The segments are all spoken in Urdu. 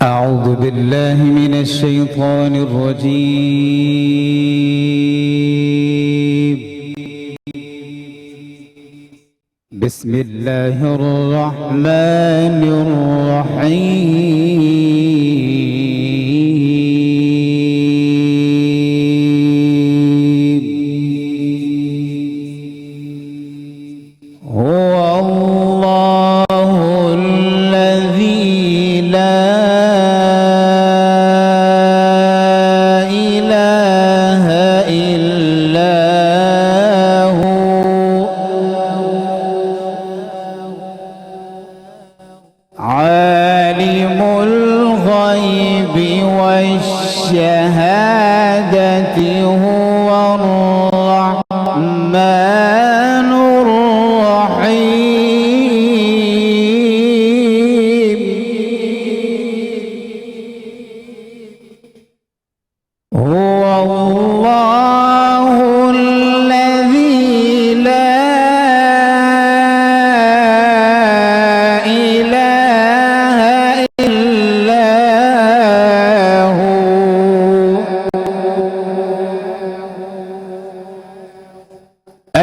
أعوذ بالله من الشيطان الرجيم. بسم الله الرحمن الرحيم. هو الله الذي لا عالم الغيب والشهادة هو الرحمن الرحيم. هو الله الذي لا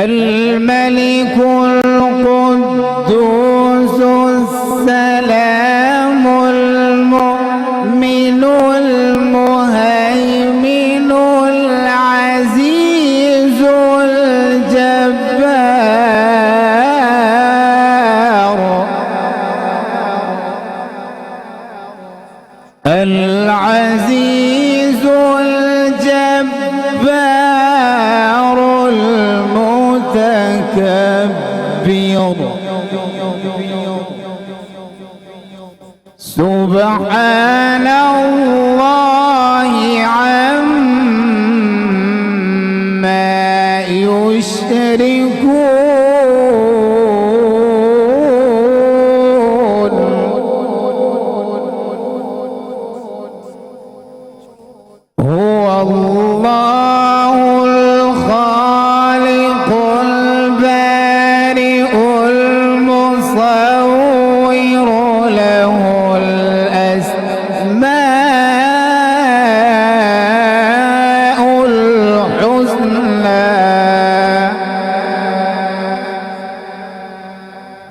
الملك القدوس السلام المؤمن المهيمن العزيز الجبار العزيز الجبار المتكبر سبحان الله عما يشركون. هو الله الخالق البارئ المصور له الأسماء الحسنى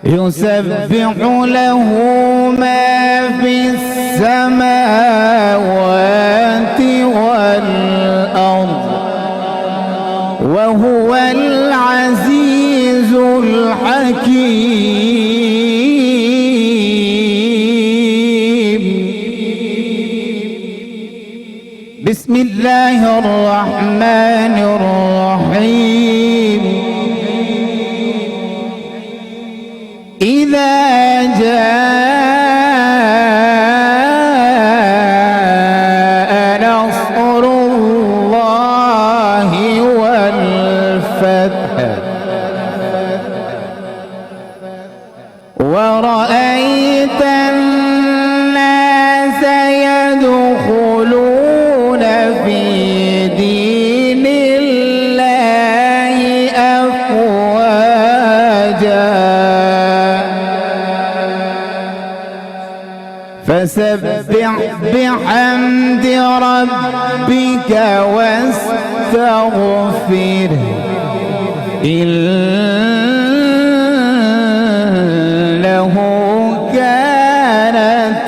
يسبح له ما في السماوات والأرض وهو العزيز الحكيم. بسم الله الرحمن الرحيم. إذا جاء نصر الله والفتح ورأيت الناس يدخلون في دين الله أفواجا فسبح بحمد ربك واستغفره إنه كان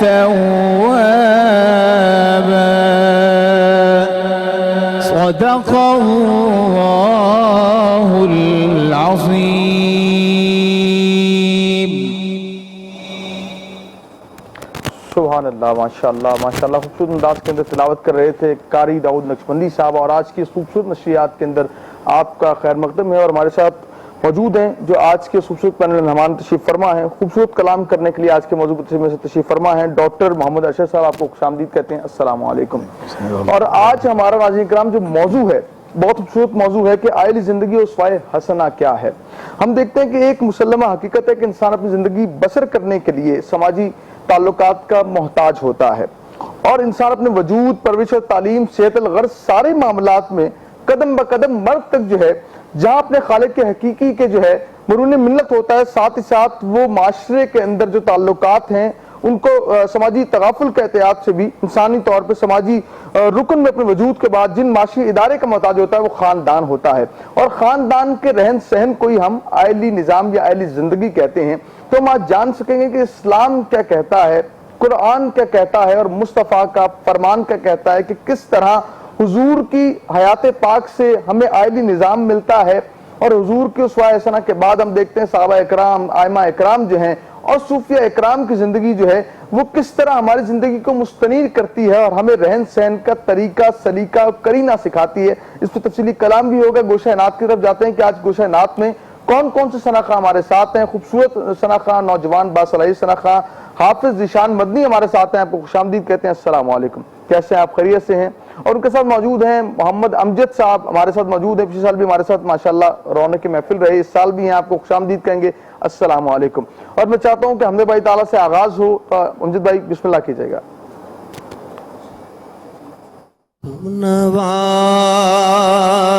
توابا. صدق الله العظيم. سبحان اللہ، ماشاءاللہ ماشاءاللہ. خوبصورت انداز کے اندر تلاوت کر رہے تھے قاری داؤد نقشبندی صاحب، اور آج کی اس خوبصورت نشریات کے اندر آپ کا خیر مقدم ہے. اور ہمارے ساتھ موجود ہیں جو آج کے خوبصورت پینل میں مہمان تشریف فرما ہیں. خوبصورت کلام کرنے کے لیے آج کے موضوع میں سے تشریف فرما ہیں ڈاکٹر محمد ارشد صاحب. آپ کو خوش آمدید کہتے ہیں. السلام علیکم. اور آج ہمارا ناظرین کرام جو موضوع ہے بہت خوبصورت موضوع ہے کہ آئلی زندگی اور اسوائے حسنہ کیا ہے. ہم دیکھتے ہیں کہ ایک مسلمہ حقیقت ہے کہ انسان اپنی زندگی بسر کرنے کے لیے سماجی تعلقات کا محتاج ہوتا ہے اور انسان اپنے وجود، پرورش اور تعلیم، صحت الغرض سارے معاملات میں قدم بقدم مرد تک جو ہے جہاں اپنے خالق کے حقیقی کے جو ہے مرہون منت ہوتا ہے، ساتھ ہی ساتھ وہ معاشرے کے اندر جو تعلقات ہیں ان کو سماجی تغافل کے احتیاط سے بھی انسانی طور پہ سماجی رکن میں اپنے وجود کے بعد جن معاشی ادارے کا محتاج ہوتا ہے وہ خاندان ہوتا ہے. اور خاندان کے رہن سہن کو ہی ہم آئلی نظام یا آئلی زندگی کہتے ہیں. تو ہم آج جان سکیں گے کہ اسلام کیا کہتا ہے، قرآن کیا کہتا ہے اور مصطفیٰ کا فرمان کیا کہتا ہے کہ کس طرح حضور کی حیات پاک سے ہمیں آئلی نظام ملتا ہے. اور حضور کی اسوہ حسنہ کے بعد ہم دیکھتے ہیں صحابہ اکرام، ائمہ اکرام جو ہیں اور صوفیہ اکرام کی زندگی جو ہے وہ کس طرح ہماری زندگی کو مستنیر کرتی ہے اور ہمیں رہن سہن کا طریقہ، سلیقہ اور قرینہ سکھاتی ہے. اس پہ تفصیلی کلام بھی ہوگا. گوشہ نعت کی طرف جاتے ہیں کہ آج گوشہ نعت میں کون کون سے ثنا خواں ہمارے ساتھ ہیں. خوبصورت ثنا خواں، نوجوان باصلاحیت ثنا خواں حافظ ذیشان مدنی ہمارے ساتھ ہیں. آپ کو خوش آمدید کہتے ہیں. السلام علیکم. کیسے ہیں آپ؟ خیریت سے ہیں؟ اور ان کے ساتھ موجود ہیں محمد امجد صاحب ہمارے ساتھ موجود ہیں. پچھلے سال بھی ہمارے ساتھ ماشاءاللہ رونق کی محفل رہی، اس سال بھی ہیں. آپ کو خوش آمدید کہیں گے. السلام علیکم. اور میں چاہتا ہوں کہ حمد بھائی تعالیٰ سے آغاز ہو. امجد بھائی بسم اللہ کیجئے گا.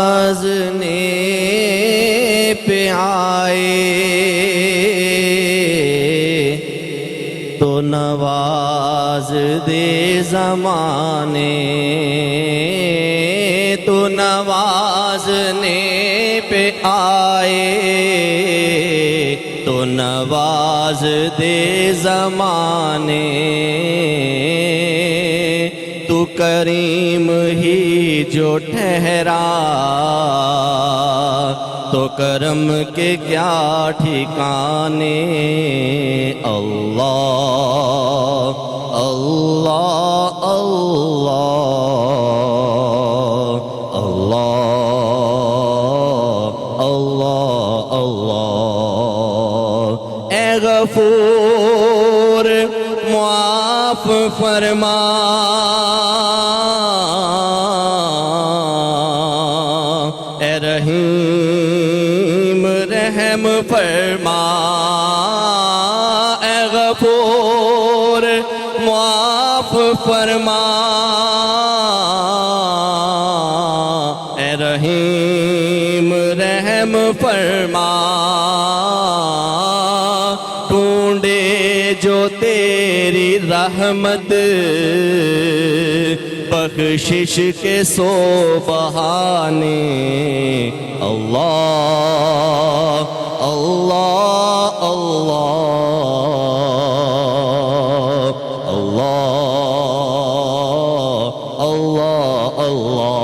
نوازنے پہ آئے تو نواز دے زمانے، تو نوازنے پہ آئے تو نواز دے زمانے. تو کریم ہی جو ٹھہرا تو کرم کے کیا ٹھکانے. اللہ اللہ اللہ اللہ اللہ اللہ. اے غفور معاف فرما، اے رحیم رحم فرما. اے غفور معاف فرما، اے رحیم رحم فرما. ڈھونڈے جو تیری رحمت بخشش کے سو بہانے. اللہ اللہ اللہ اللہ اللہ اللہ.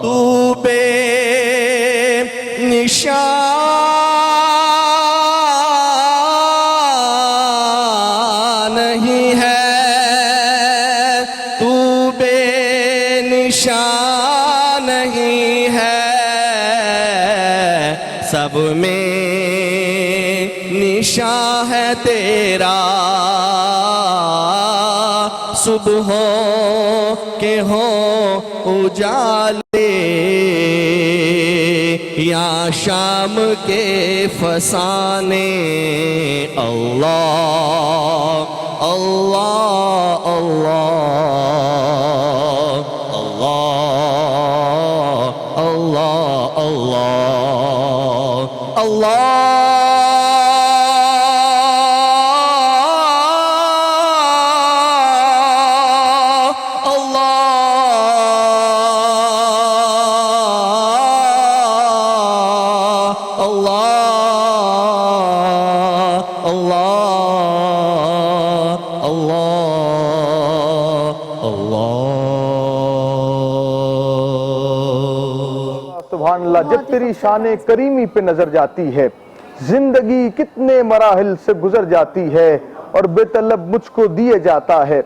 تو بے نشان نہیں ہے، تو بے نشان نہیں ہے، سب میں نشان ہے تیرا. صبحوں کے ہوں اجالے یا شام کے فسانے. اللہ اللہ اللہ اللہ اللہ اللہ اللہ. سبحان اللہ. جب تیری شان کریمی پہ نظر جاتی ہے زندگی کتنے مراحل سے گزر جاتی ہے اور بے طلب مجھ کو دیے جاتا ہے.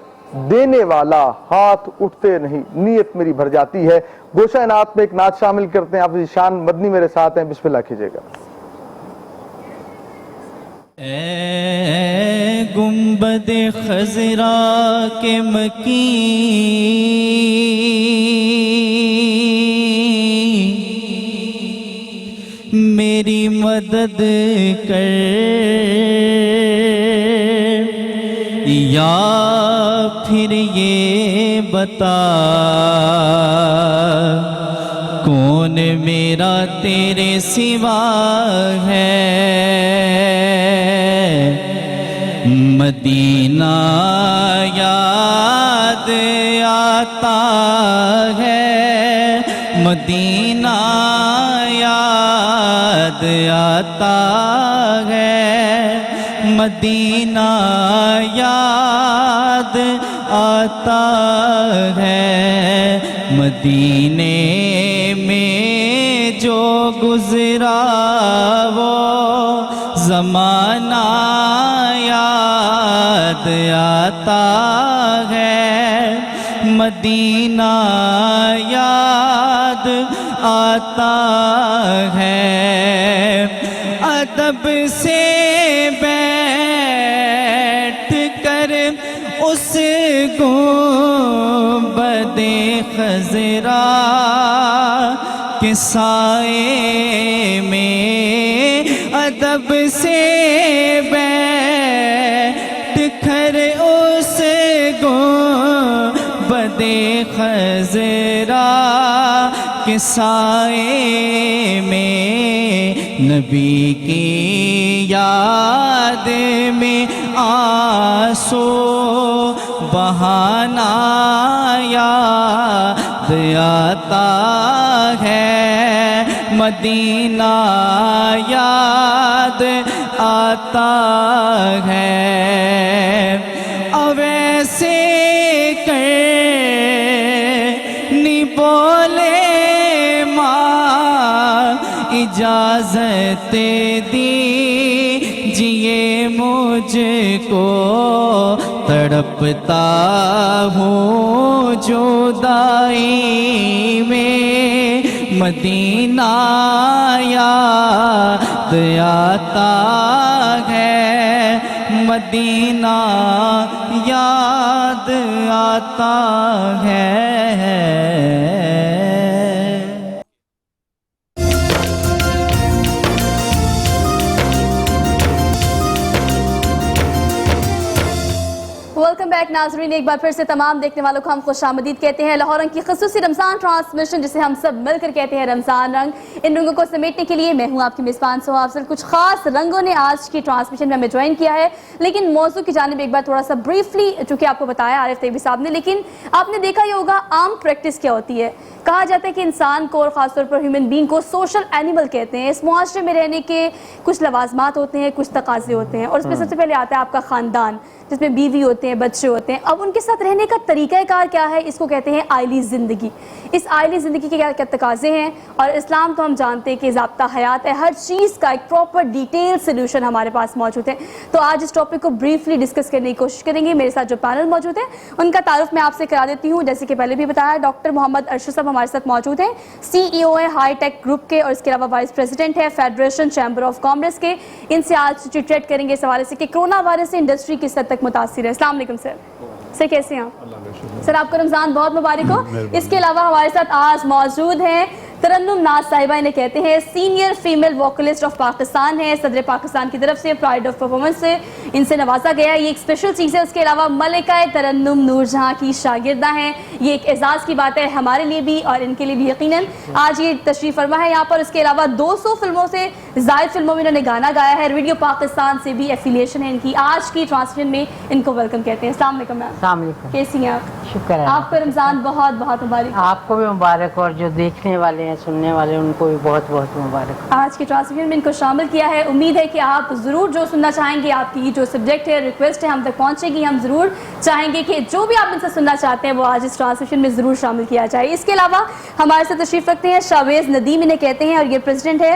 دینے والا ہاتھ اٹھتے نہیں، نیت میری بھر جاتی ہے۔ گوشہ نعت میں ایک نعت شامل کرتے ہیں، آپ شان مدنی میرے ساتھ ہیں، بسم اللہ کیجئے گا۔ اے گنبد خضرا کے مکین، میری مدد کر یا پھر یہ بتا کون میرا تیرے سوا ہے۔ مدینہ یاد آتا ہے، مدینہ یاد آتا ہے، مدینہ یاد آتا ہے، مدینے میں جو گزرا وہ زمانہ یاد آتا ہے، مدینہ یاد آتا ہے۔ ادب سے بیٹھ کر اس گنبد خضرا کے سائے میں، ادب سے بیٹھ کر اس گنبد خضرا کے سائے میں، نبی کی یاد میں آنسو بہانا یاد آتا ہے، مدینہ یاد آتا ہے۔ اویسے کرنی بولے ماں اجازت دیجئے مجھ کو، تڑپتا ہوں جدائی میں، مدینہ یاد آتا ہے، مدینہ یاد آتا ہے۔ ویلکم بیک ناظرین، ایک بار پھر سے تمام دیکھنے والوں کو ہم خوش آمدید کہتے ہیں۔ لاہور رنگ کی خصوصی رمضان ٹرانسمیشن جسے ہم سب مل کر کہتے ہیں رمضان رنگ، ان رنگوں کو سمیٹنے کے لیے میں ہوں آپ کی میزبان سہا افضل۔ کچھ خاص رنگوں نے آج کی ٹرانسمیشن میں ہمیں جوائن کیا ہے، لیکن موضوع کی جانب ایک بار تھوڑا سا بریفلی چونکہ آپ کو بتایا عارف طیبی صاحب نے، لیکن آپ نے دیکھا یہ ہوگا عام پریکٹس کیا ہوتی ہے۔ کہا جاتا ہے کہ انسان کو اور خاص طور پر ہیومن بینگ کو سوشل اینیمل کہتے ہیں۔ اس معاشرے میں رہنے کے کچھ لوازمات ہوتے ہیں، کچھ تقاضے ہوتے ہیں، اور اس میں سب سے پہلے آتا ہے آپ کا خاندان، جس میں بیوی ہوتے ہیں، بچے ہوتے ہیں۔ اب ان کے ساتھ رہنے کا طریقہ کار کیا ہے، اس کو کہتے ہیں آئلی زندگی۔ اس آئلی زندگی کے کیا تقاضے ہیں، اور اسلام تو ہم جانتے ہیں کہ ضابطہ حیات ہے، ہر چیز کا ایک پراپر ڈیٹیل سلوشن ہمارے پاس موجود ہے۔ تو آج اس ٹاپک کو بریفلی ڈسکس کرنے کی کوشش کریں گے۔ میرے ساتھ جو پینل موجود ہے ان کا تعارف میں آپ سے کرا دیتی ہوں۔ جیسے کہ پہلے بھی بتایا، ڈاکٹر محمد ارشد صاحب ہمارے ساتھ موجود ہیں، سی ای او ہے ہائی ٹیک گروپ کے، اور اس کے علاوہ وائس پریزیڈنٹ ہے فیڈریشن چیمبر آف کامرس کے۔ ان سے آج چیٹ کریں گے اس حوالے سے کہ کرونا وائرس سے انڈسٹری کس حد تک متاثر ہے۔ السلام علیکم سر۔ سر کیسے ہیں آپ؟ سر آپ کو رمضان بہت مبارک ہو۔ اس کے علاوہ ہمارے ساتھ آج موجود ہیں ترنم ناز صاحبہ، انہیں کہتے ہیں senior female vocalist of Pakistan ہے، صدر پاکستان کی طرف سے پرائڈ آف پرفارمنس سے ان سے نوازا گیا ہے، یہ ایک اسپیشل چیز ہے۔ اس کے علاوہ ملکہ ترنم نور جہاں کی شاگردہ ہیں، یہ ایک اعزاز کی بات ہے ہمارے لیے بھی اور ان کے لیے بھی یقیناً۔ آج یہ تشریف فرما ہے یہاں پر۔ اس کے علاوہ 200 فلموں سے زائد فلموں میں انہوں نے گانا گایا ہے، ریڈیو پاکستان سے بھی ایفیلیشن ہے ان کی۔ آج کی ٹرانسمیشن میں ان کو ویلکم کہتے ہیں۔ السلام علیکم میم۔ السلام علیکم، کیسی ہیں آپ؟ شکر ہے آپ کو رمضان بہت بہت مبارک۔ آپ کو بھی مبارک، اور جو دیکھنے والے ہیں سننے والے ان کو بھی بہت بہت مبارک۔ آج کی ٹرانسمیشن میں ان کو شامل کیا ہے، امید ہے کہ آپ ضرور جو سننا چاہیں گے، آپ کی جو سبجیکٹ ہے ریکویسٹ ہے ہم تک پہنچے گی۔ ہم ضرور چاہیں گے کہ جو بھی آپ ان سے سننا چاہتے ہیں وہ آج اس ٹرانسمیشن میں ضرور شامل کیا جائے۔ اس کے علاوہ ہمارے ساتھ تشریف رکھتے ہیں شاویز ندیم، انہیں کہتے ہیں، اور یہ پریزیڈنٹ ہے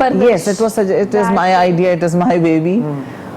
Yes, it is my idea, it is my baby।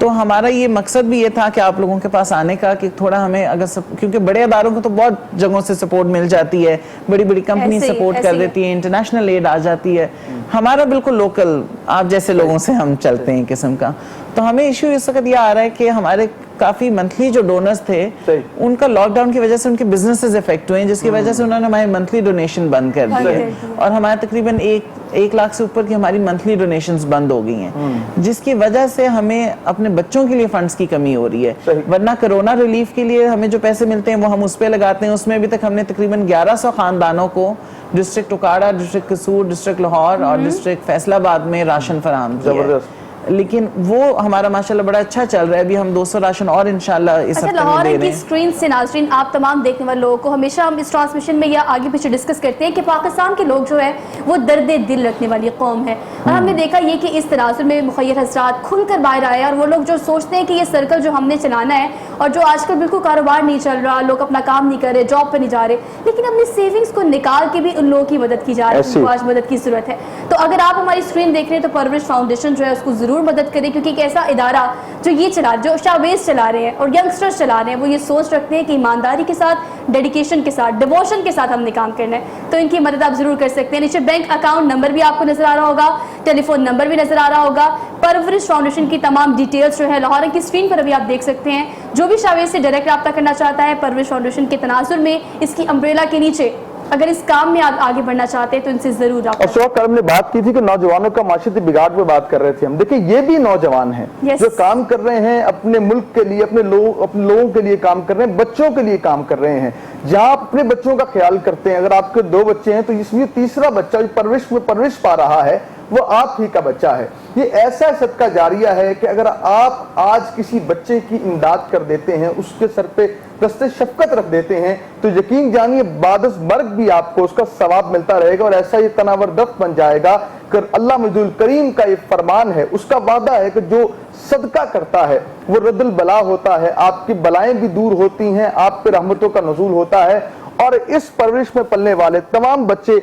تو ہمارا یہ مقصد بھی یہ تھا کہ آپ لوگوں کے پاس آنے کا کہ تھوڑا ہمیں اگر کیونکہ بڑے اداروں کو تو بہت جگہوں سے سپورٹ مل جاتی ہے, بڑی بڑی کمپنی سپورٹ کر دیتی ہیں, انٹرنیشنل ایڈ آ جاتی ہے, ہمارا بالکل لوکل آپ جیسے لوگوں سے ہم چلتے ہیں قسم کا. تو ہمیں ایشو اس وقت یہ آ رہا ہے کہ ہمارے کافی منتھلی جو ڈونرز تھے ان کا لاک ڈاؤن کی وجہ سے ان کے بزنسز افیکٹ ہوئے ہیں, جس کی وجہ سے انہوں نے ہمارے منتھلی ڈونیشن بند کر دی ہے, اور ہمارے تقریباً 1 لاکھ سے اوپر کی ہماری منتھلی ڈونیشنز بند ہو گئی ہیں, جس کی وجہ سے ہمیں اپنے بچوں کے لیے فنڈز کی کمی ہو رہی ہے. ورنہ کرونا ریلیف کے لیے ہمیں جو پیسے ملتے ہیں وہ ہم اس پہ لگاتے ہیں. اس میں ابھی تک ہم نے تقریباً 1100 خاندانوں کو ڈسٹرکٹ اکاڑا, ڈسٹرکٹ قصور, ڈسٹرکٹ لاہور اور ڈسٹرکٹ فیصل آباد میں راشن فراہم کیا ہے. لیکن وہ ہمارا ماشاءاللہ بڑا اچھا چل رہا ہے. ابھی ہم 200 راشن اور انشاءاللہ اس ہفتے میں دے رہے ہیں. لاہور کی سکرین سے ناظرین, آپ تمام دیکھنے والے لوگوں کو ہمیشہ ہم اس ٹرانسمیشن میں یا آگے پیچھے ڈسکس کرتے ہیں کہ پاکستان کے لوگ جو ہے وہ درد دل رکھنے والی قوم ہے, اور ہم نے دیکھا یہ کہ اس تناظر میں مخیر حضرات کھل کر باہر آئے, اور وہ لوگ جو سوچتے ہیں کہ یہ سرکل جو ہم نے چلانا ہے, اور جو آج کل بالکل کاروبار نہیں چل رہا, لوگ اپنا کام نہیں کر رہے, جاب پہ نہیں جا رہے, لیکن اپنی سیونگز کو نکال کے بھی ان لوگوں کی مدد کی جا رہی ہے, ان کو آج مدد کی ضرورت ہے. تو اگر آپ ہماری اسکرین دیکھ رہے ہیں تو پرورش فاؤنڈیشن جو ہے اس کو ضرور مدد کریں, کیونکہ ایک ایسا ادارہ جو یہ جو شاویز چلا رہے ہیں اور ینگسٹرز چلا رہے ہیں, وہ یہ سوچ رکھتے ہیں کہ ایمانداری کے ساتھ, ڈیڈیکیشن کے ساتھ, ڈیووشن کے ساتھ ہم نے کام کرنا ہے, تو ان کی مدد آپ ضرور کر سکتے ہیں. نیچے بینک اکاؤنٹ نمبر بھی آپ کو نظر آ رہا ہوگا, ٹیلی فون نمبر بھی نظر آ رہا ہوگا. پرورش فاؤنڈیشن کی تمام ڈیٹیلز جو ہے لاہور کی اسکرین پر ابھی آپ دیکھ سکتے ہیں. جو بھی شاویز سے ڈائریکٹ رابطہ کرنا چاہتا ہے پرورش فاؤنڈیشن کے تناظر میں, اس کی امبریلا کے نیچے, اگر اس کام میں آپ آگے بڑھنا چاہتے ہیں تو ان سے ضرور رابطہ. اور شوق ہم نے بات کی تھی کہ نوجوانوں کا معاشرتی بگاڑ پہ بات کر رہے تھے ہم. دیکھیں یہ بھی نوجوان ہیں جو کام کر رہے ہیں اپنے ملک کے لیے, اپنے لوگوں کے لیے کام کر رہے ہیں, بچوں کے لیے کام کر رہے ہیں. جہاں آپ اپنے بچوں کا خیال کرتے ہیں, اگر آپ کے 2 بچے ہیں تو اس میں تیسرا بچہ جو پرورش پا رہا ہے وہ آپ ہی کا بچہ ہے. یہ ایسا صدقہ جاریہ ہے کہ اگر آپ آج کسی بچے کی امداد کر دیتے ہیں, اس کے سر پہ دست شفقت رکھ دیتے ہیں, تو یقین جانیے بعد از مرگ بھی آپ کو اس کا ثواب ملتا رہے گا, اور ایسا یہ تناور درخت بن جائے گا. کہ اللہ مجد الکریم کا یہ فرمان ہے, اس کا وعدہ ہے کہ جو صدقہ کرتا ہے وہ رد البلا ہوتا ہے, آپ کی بلائیں بھی دور ہوتی ہیں, آپ پہ رحمتوں کا نزول ہوتا ہے. اور اس پرورش میں پلنے والے تمام بچے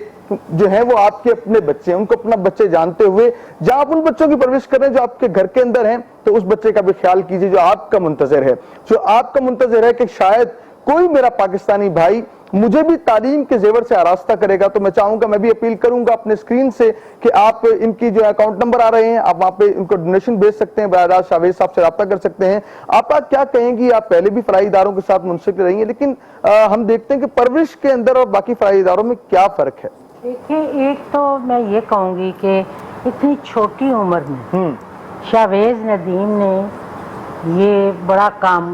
جو ہیں وہ آپ کے اپنے بچے ہیں, ان کو اپنا بچے جانتے ہوئے جہاں آپ ان بچوں کی پرورش کر رہے ہیں جو آپ کے گھر کے اندر ہیں, تو اس بچے کا بھی خیال کیجئے جو آپ کا منتظر ہے, کہ شاید کوئی میرا پاکستانی بھائی مجھے بھی تعلیم کے زیور سے آراستہ کرے گا. تو میں چاہوں گا, میں بھی اپیل کروں گا اپنے اسکرین سے کہ آپ ان کی جو اکاؤنٹ نمبر آ رہے ہیں, آپ وہاں پہ ان کو ڈونیشن بھیج سکتے ہیں, براہ راست شاویز صاحب سے رابطہ کر سکتے ہیں. آپ کیا کہیں گی, آپ پہلے بھی فلاحی اداروں کے ساتھ منسلک رہی ہیں, لیکن ہم دیکھتے ہیں کہ پرورش کے اندر اور باقی فلاحی اداروں میں کیا فرق ہے؟ دیکھیں, ایک تو میں یہ کہوں گی کہ اتنی چھوٹی عمر میں شاویز ندیم نے یہ بڑا کام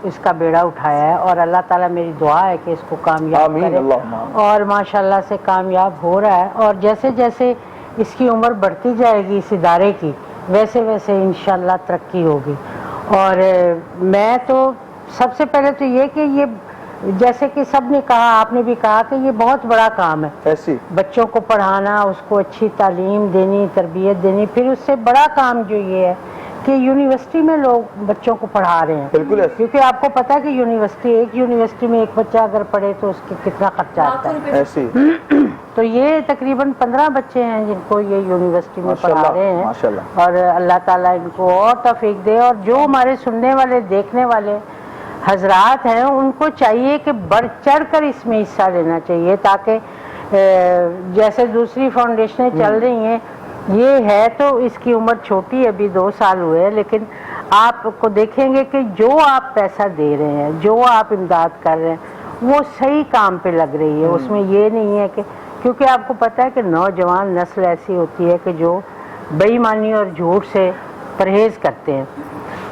اس کا بیڑا اٹھایا ہے, اور اللہ تعالیٰ میری دعا ہے کہ اس کو کامیاب کرے, اور ماشاءاللہ سے کامیاب ہو رہا ہے. اور جیسے جیسے اس کی عمر بڑھتی جائے گی اس ادارے کی, ویسے ویسے انشاءاللہ ترقی ہوگی. اور میں تو سب سے پہلے تو یہ کہ یہ جیسے کہ سب نے کہا, آپ نے بھی کہا کہ یہ بہت بڑا کام ہے, بچوں کو پڑھانا, اس کو اچھی تعلیم دینی, تربیت دینی. پھر اس سے بڑا کام جو یہ ہے کہ یونیورسٹی میں لوگ بچوں کو پڑھا رہے ہیں, کیونکہ آپ کو پتا ہے کہ ایک یونیورسٹی میں ایک بچہ اگر پڑھے تو اس کے کتنا خرچہ آتا ہے. تو یہ تقریباً 15 بچے ہیں جن کو یہ یونیورسٹی میں پڑھا رہے ہیں, اور اللہ تعالیٰ ان کو اور توفیق دے. اور جو ہمارے سننے والے, دیکھنے والے حضرات ہیں, ان کو چاہیے کہ بڑھ چڑھ کر اس میں حصہ لینا چاہیے, تاکہ جیسے دوسری فاؤنڈیشنیں چل رہی ہیں, یہ ہے تو اس کی عمر چھوٹی ہے, ابھی 2 سال ہوئے, لیکن آپ کو دیکھیں گے کہ جو آپ پیسہ دے رہے ہیں, جو آپ امداد کر رہے ہیں, وہ صحیح کام پہ لگ رہی ہے. اس میں یہ نہیں ہے کہ, کیونکہ آپ کو پتہ ہے کہ نوجوان نسل ایسی ہوتی ہے کہ جو بے ایمانی اور جھوٹ سے پرہیز کرتے ہیں.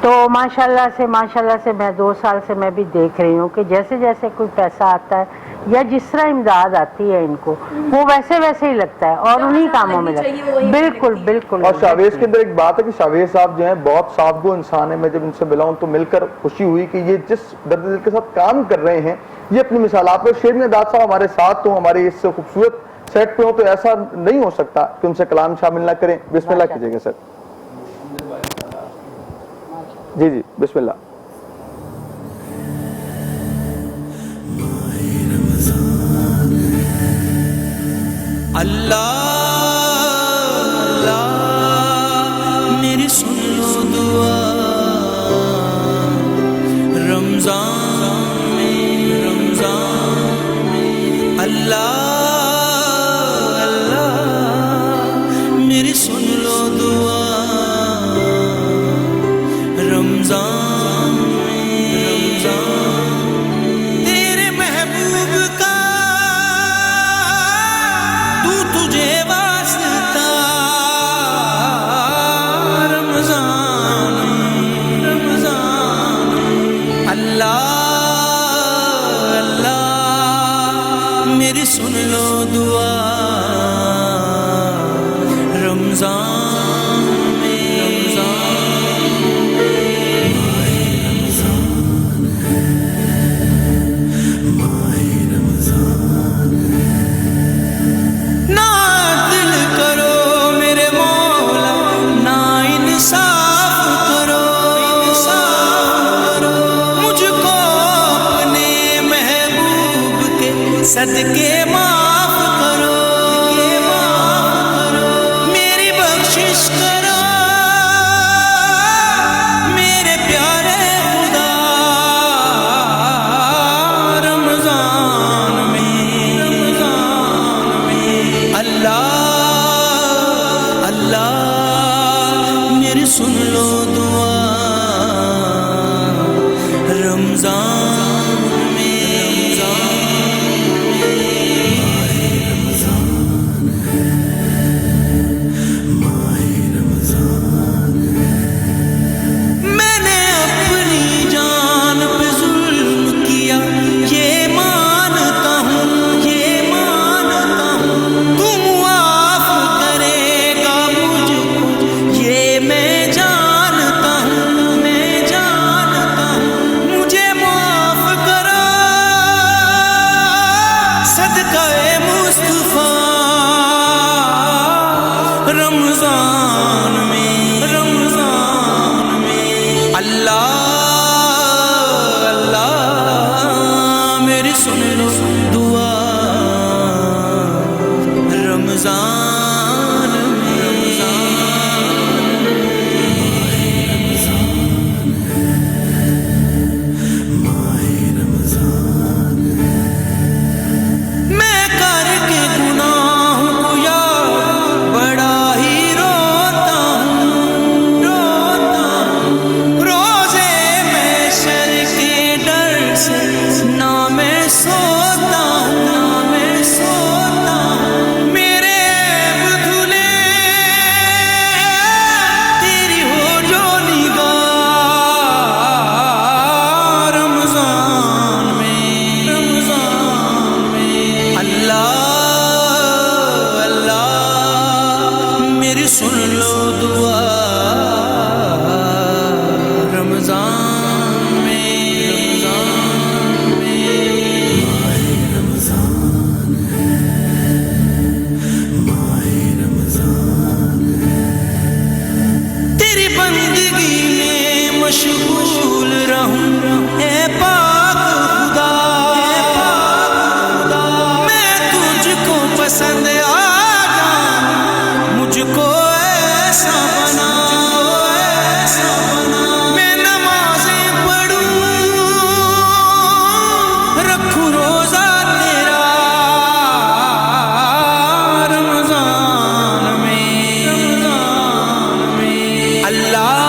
تو ماشاءاللہ سے میں 2 سال سے میں بھی دیکھ رہی ہوں کہ جیسے جیسے کوئی پیسہ آتا ہے یا جس طرح امداد آتی ہے ان کو, وہ ویسے ہی لگتا ہے, اور انہی کاموں میں لگتا ہے. بالکل. اور شاویز کے اندر ایک بات ہے کہ شاویز صاحب جو ہیں بہت صاف گو انسان ہیں. میں جب ان سے ملا ہوں تو مل کر خوشی ہوئی کہ یہ جس درد دل کے ساتھ کام کر رہے ہیں, یہ اپنی مثال. آپ شیرین اداد صاحب ہمارے ساتھ ہوں, ہمارے اس خوبصورت سیٹ پہ ہوں, تو ایسا نہیں ہو سکتا کہ ان سے کلام شامل نہ کریں. بسم اللہ کیجئے گا سر. جی بسم اللہ. اللہ میری سن لو دعا. سن لو دعا رمضان میں نے اپنی جان پہ ظلم کیا یہ مانتا ہوں تو معاف کرے گا مجھ کو یہ میں جانتا ہوں مجھے معاف کرا صدقہ مصطفیٰ رمضان میں اللہ میری سن لو دعا رمضان میں کر کے گناہوں کو یار بڑا ہی روتا ہوں روزے میں شر کے ڈر سے نہ میں سوتا ہوں میرے عیب دھلے تیری ہو جو نگاہ رمضان میں اللہ میری سن لو دعا رمضان تیری بندگی میں مشغول رہوں اے پاک خدا میں تجھ کو پسند آ جاؤں مجھ کو ایسا بنا میں نمازیں پڑھوں رکھوں روزہ تیرا رمضان میں اللہ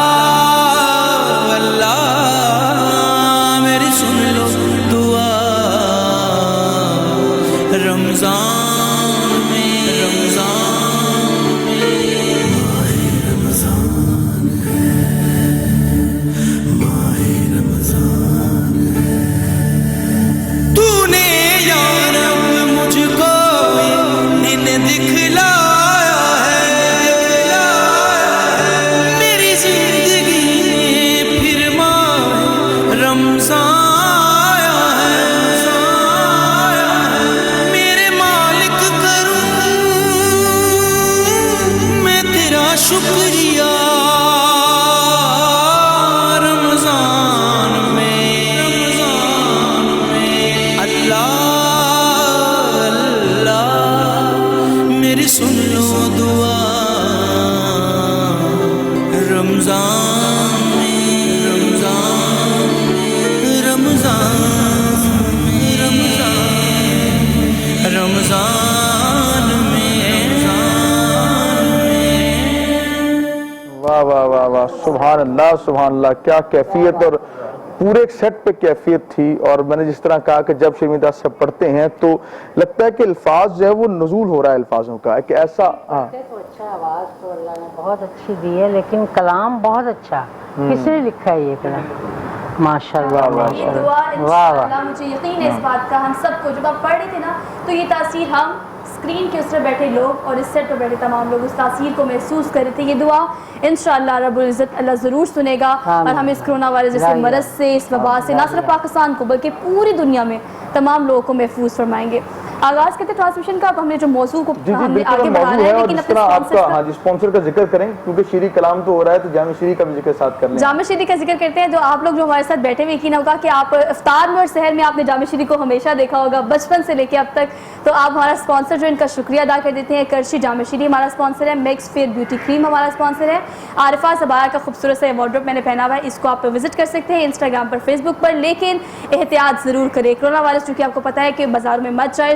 میری سن لو دعا رمضان تو نے یا رب مجھ کو انہیں دکھلایا ہے میری زندگی میں پھر ماہ رمضان آیا ہے میرے مالک کروں میں تیرا شکریہ رمضان میں اللہ میری سن لو دعا رمضان واہ واہ واہ واہ سبحان اللہ کیا کیفیت اور پورے ایک سیٹ پہ کیفیت تھی. اور میں نے جس طرح کہا کہ جب شرمیدہ صاحب پڑھتے ہیں تو لگتا ہے کہ الفاظ جو ہے وہ نزول ہو رہا ہے الفاظوں کا ایک ایسا اچھا آواز تو اللہ نے بہت اچھی دی ہے لیکن کلام بہت اچھا کس نے لکھا ہے یہ کلام ماشاءاللہ انشاءاللہ مجھے یقین ہے اس بات کا ہم سب کو جب آپ پڑھ رہے تھے نا تو یہ تاثیر ہم اسکرین کے اس پر بیٹھے لوگ اور اس سیٹ پر بیٹھے تمام لوگ اس تاثیر کو محسوس کر رہے تھے. یہ دعا انشاءاللہ رب العزت اللہ ضرور سنے گا اور ہمیں اس کرونا وائرس جیسے مرض سے اس وبا سے نہ صرف پاکستان کو بلکہ پوری دنیا میں تمام لوگوں کو محفوظ فرمائیں گے. آغاز کرتے ٹرانسمیشن کا. اب ہم نے جو موضوع کو ہم نے آگے بڑھانا ہے لیکن اپنے اسپانسر کا ذکر کریں کیونکہ شیریں کلام تو ہو رہا ہے تو جامع شیریں کا بھی ذکر ساتھ کر لیں. جامع شیریں کا ذکر کرتے ہیں. جو آپ لوگ جو ہمارے ساتھ بیٹھے ہوئے یقین ہوگا کہ آپ افطار میں اور سحر میں آپ نے جامع شیریں کو ہمیشہ دیکھا ہوگا بچپن سے لے کے اب تک. تو آپ ہمارا اسپانسر جو ان کا شکریہ ادا کر دیتے ہیں. کرشی جامع شیریں ہمارا اسپانسر ہے. میکس فیئر بیوٹی کریم ہمارا اسپانسر ہے. عارفہ زبایا کا خوبصورت سا وارڈروب میں نے پہنا ہوا ہے. اس کو آپ وزٹ کر سکتے ہیں انسٹاگرام پر فیس بک پر. لیکن احتیاط ضرور کریں. کرونا وائرس چونکہ آپ کو پتہ ہے کہ بازاروں میں مت جائے.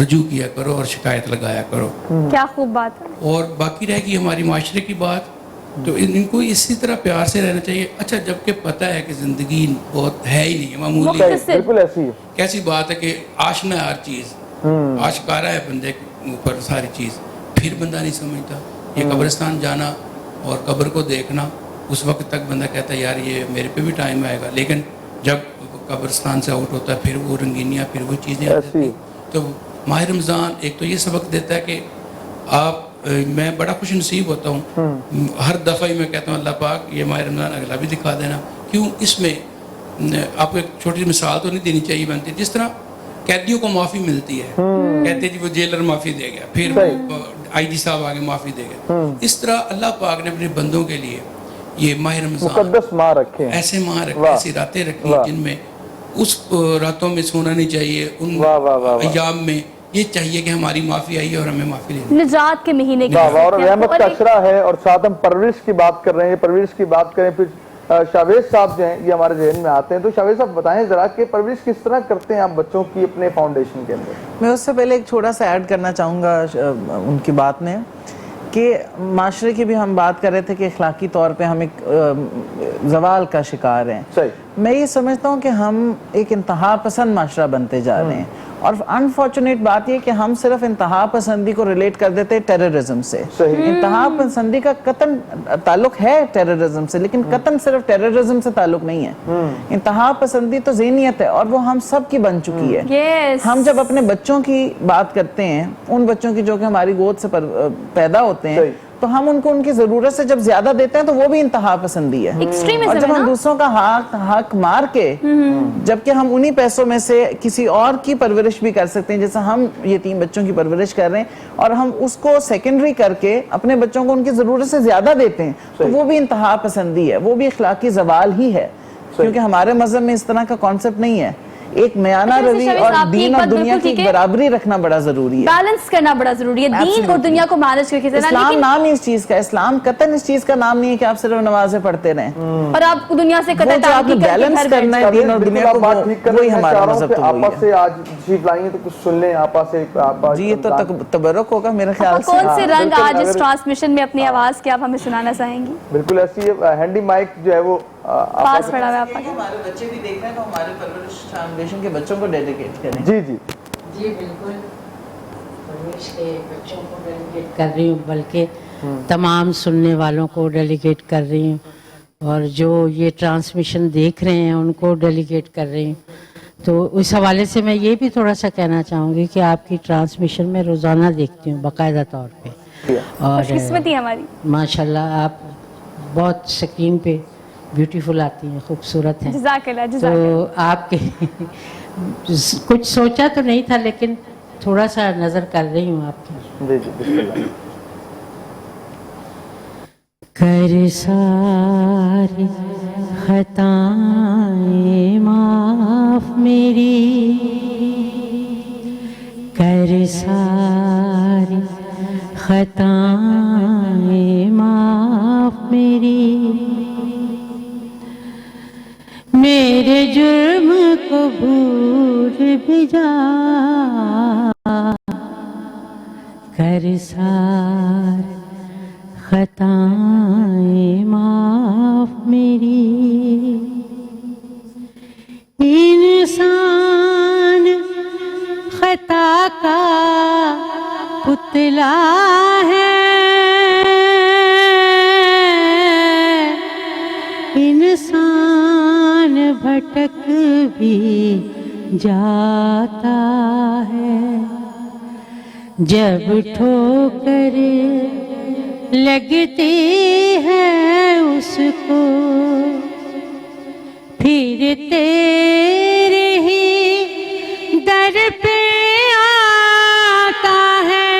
رجوع کیا کرو اور شکایت لگایا کرو. کیا خوب بات ہے. اور باقی رہے گی ہماری معاشرے کی بات, تو ان کو اسی طرح پیار سے رہنا چاہیے. اچھا, جب کہ پتہ ہے کہ زندگی بہت ہے ہی نہیں, معمولی بالکل ایسی ہے. کیسی بات ہے کہ آشنا ہر چیز, آشکارا ہے بندے کے اوپر ساری چیز, پھر بندہ نہیں سمجھتا. یہ قبرستان جانا اور قبر کو دیکھنا, اس وقت تک بندہ کہتا ہے یار یہ میرے پہ بھی ٹائم آئے گا, لیکن جب قبرستان سے آؤٹ ہوتا ہے پھر وہ رنگینیاں, پھر وہ چیزیں آتی ہیں. تو ماہ رمضان ایک تو یہ سبق دیتا ہے کہ آپ, میں بڑا خوش نصیب ہوتا ہوں, ہر دفعہ ہی میں کہتا ہوں اللہ پاک یہ ماہ رمضان اگلا بھی دکھا دینا. کیوں, اس میں آپ کو ایک چھوٹی سی مثال تو نہیں دینی چاہیے بنتی, جس طرح قیدیوں کو معافی ملتی ہے, کہتے جی وہ جیلر معافی دے گیا, پھر آئی جی صاحب آگے معافی دے گیا, اس طرح اللہ پاک نے اپنے بندوں کے لیے یہ ماہ رمضان مقدس ماہ رکھے, ایسے ماہ رکھے, ایسی راتیں رکھی جن میں اس راتوں میں سونا نہیں چاہیے, ان ایام میں یہ چاہیے کہ ہماری معافی آئی ہے اور ہمیں معافی لینی, نجات کے مہینے کی اور رحمت کا اشرا ہے. اور ساتھ ہم پرورش کی بات کر رہے ہیں, پرورش کی بات کریں پھر شاویز صاحب جو ہیں یہ ہمارے ذہن میں آتے ہیں. تو شاویز صاحب بتائیں ذرا کہ پرورش کس طرح کرتے ہیں آپ بچوں کی اپنے فاؤنڈیشن کے اندر. میں اس سے پہلے ایک چھوٹا سا ایڈ کرنا چاہوں گا ان کی بات میں, کہ معاشرے کی بھی ہم بات کر رہے تھے کہ اخلاقی طور پہ ہم ایک زوال کا شکار ہیں. میں یہ سمجھتا ہوں کہ ہم ایک انتہا پسند معاشرہ بنتے جا رہے ہیں, اور انفارچونیٹ بات یہ کہ ہم صرف انتہا پسندی کو ریلیٹ کر دیتے ہیں ٹیررزم سے. انتہا پسندی کا قطعاً تعلق ہے ٹیررزم سے, لیکن قطعاً صرف ٹیررزم سے تعلق نہیں ہے. انتہا پسندی تو ذہنیت ہے, اور وہ ہم سب کی بن چکی ہے. ہم جب اپنے بچوں کی بات کرتے ہیں, ان بچوں کی جو کہ ہماری گود سے پیدا ہوتے ہیں, تو ہم ان کو ان کی ضرورت سے جب زیادہ دیتے ہیں تو وہ بھی انتہا پسندی ہے. اور جب ہم دوسروں کا حق مار کے, جبکہ ہم انہی پیسوں میں سے کسی اور کی پرورش بھی کر سکتے ہیں, جیسے ہم یتیم بچوں کی پرورش کر رہے ہیں, اور ہم اس کو سیکنڈری کر کے اپنے بچوں کو ان کی ضرورت سے زیادہ دیتے ہیں, تو وہ بھی انتہا پسندی ہے, وہ بھی اخلاقی زوال ہی ہے. کیونکہ ہمارے مذہب میں اس طرح کا کانسیپٹ نہیں ہے. ایک میانہ روی اور دین اور دنیا کی برابری رکھنا بڑا ضروری ہے, بیلنس کرنا بڑا ضروری ہے, دین اور دنیا کو مینج کر کے. اسلام نام ہی اس چیز کا, اسلام قطعاً اس چیز کا نام نہیں ہے کہ آپ صرف نمازیں پڑھتے رہیں اور آپ دنیا سے وہ جو آپ نے بیلنس کرنا ہے دین اور دنیا کو, وہی ہمارا مذہب تو وہی ہے. آپا سے آج تشریف لائیں تو کچھ سن لیں آپا سے. جی یہ تو تبرک ہوگا میرے خیال سے. کون سے رنگ آج اس ٹرانسمیشن میں اپنی آواز کے آپ ہمیں سنانا چاہیں گی؟ بالکل ایسی ہے, ہینڈی مائک جو ہے وہ پاس پڑا ہوا ہے آپ کا. ہمارے بچے بھی دیکھ رہے ہیں تو ہمارے پرورش فاؤنڈیشن کے بچوں کو ڈیڈیکیٹ کریں. جی جی جی بالکل, پرورش کے بچوں کو ڈیلیگیٹ کر رہی ہوں, بلکہ تمام سننے والوں کو ڈیلیگیٹ کر رہی ہوں, اور جو یہ ٹرانسمیشن دیکھ رہے ہیں ان کو ڈیلیگیٹ کر رہی ہوں. تو اس حوالے سے میں یہ بھی تھوڑا سا کہنا چاہوں گی کہ آپ کی ٹرانسمیشن میں روزانہ دیکھتی ہوں باقاعدہ طور پہ, اور خوش قسمتی ہماری. ماشاءاللہ آپ بہت سکرین پہ بیوٹیفل آتی ہیں, خوبصورت ہیں. جزاک اللہ. تو آپ کے کچھ سوچا تو نہیں تھا, لیکن تھوڑا سا نظر کر رہی ہوں آپ کی. جی جی بسم اللہ. کر ساری خطائیں معاف میری, کر ساری خطائیں معاف میری, میرے جرم کو بھول بھی جا, کر ساری خطائیں معاف میری. انسان خطا کا پتلا ہے, انسان بھٹک بھی جاتا ہے, جب ٹھوکر لگتی ہے اس کو پھر تیرے ہی در پہ آتا ہے.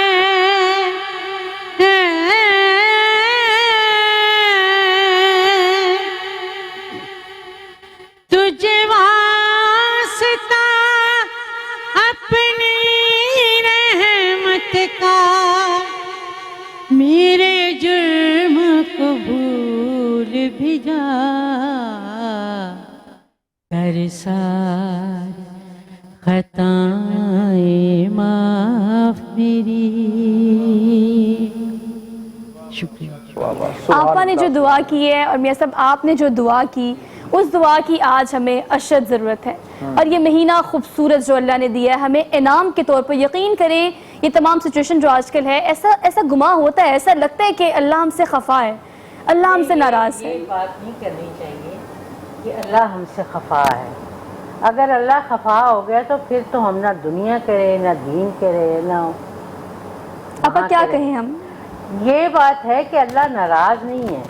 تجھے واسطہ اپنی رحمت کا, میرے جرم کو بھول بھی جا, کر ساری خطائیں میری. شکریہ. آپا نے جو دعا کی ہے اور میاں صاحب آپ نے جو دعا کی اس دعا کی آج ہمیں اشد ضرورت ہے. اور یہ مہینہ خوبصورت جو اللہ نے دیا ہے ہمیں انعام کے طور پر یقین کریں یہ تمام سچویشن جو آج کل ہے ایسا گماں ہوتا ہے, ایسا لگتا ہے کہ اللہ ہم سے خفا ہے, اللہ ہم سے ناراض ہے. یہ بات نہیں کرنی چاہیے کہ اللہ ہم سے خفا ہے. اگر اللہ خفا ہو گیا تو پھر تو ہم نہ دنیا کرے نہ دین کرے نہ. آپا کیا کہیں ہم؟ یہ بات ہے کہ اللہ ناراض نہیں ہے.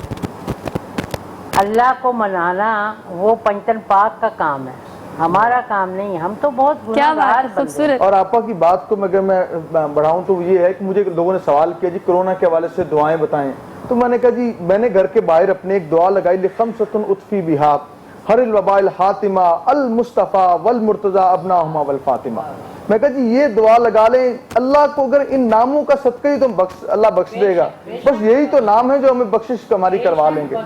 اللہ کو منانا وہ پنجتن پاک کا کام ہے, ہمارا کام نہیں ہے. ہم تو بہت کیا گناہگار بات ہے, بندے ہیں. خوبصورت. اور آپا کی بات کو اگر میں بڑھاؤں تو یہ ہے کہ مجھے لوگوں نے سوال کیا جی کرونا کے حوالے سے دعائیں بتائیں, تو میں نے کہا جی میں نے گھر کے باہر اپنے ایک دعا لگائی لخمسۃ اطفی بہا ہر الوباء الحاتمہ المصطفیٰ والمرتضیٰ ابناہما والفاطمہ. میں کہا جی یہ دعا لگا لیں, اللہ کو اگر ان ناموں کا صدقہ ہی تو اللہ بخش دے گا. بس یہی تو نام ہے جو ہمیں بخشش ہماری کروا لیں گے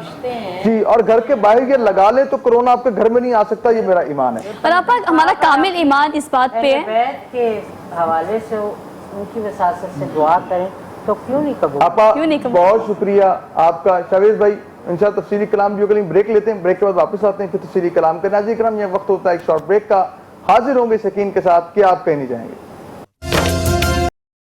جی. اور گھر کے باہر یہ لگا لیں تو کرونا آپ کے گھر میں نہیں آ سکتا, یہ میرا ایمان ہے. اور آپا ہمارا کامل ایمان اس بات پہ ہے. اہل بیت کے حوالے سے ان کی وساست سے دعا کریں تو کیوں نہیں قبول. آپا کیوں نہیں قبول؟ بہت شکریہ آپ کا. شاویز بھائی انشاءاللہ تفصیلی کلام جو کلیم بریک لیتے ہیں, بریک کے بعد واپس آتے ہیں پھر تفصیلی کلام کرنا. ناظرین کرام یہ وقت ہوتا ہے ایک شارٹ بریک کا. حاضر ہوں گے یقین کے ساتھ کہ آپ کہیں نہیں جائیں گے.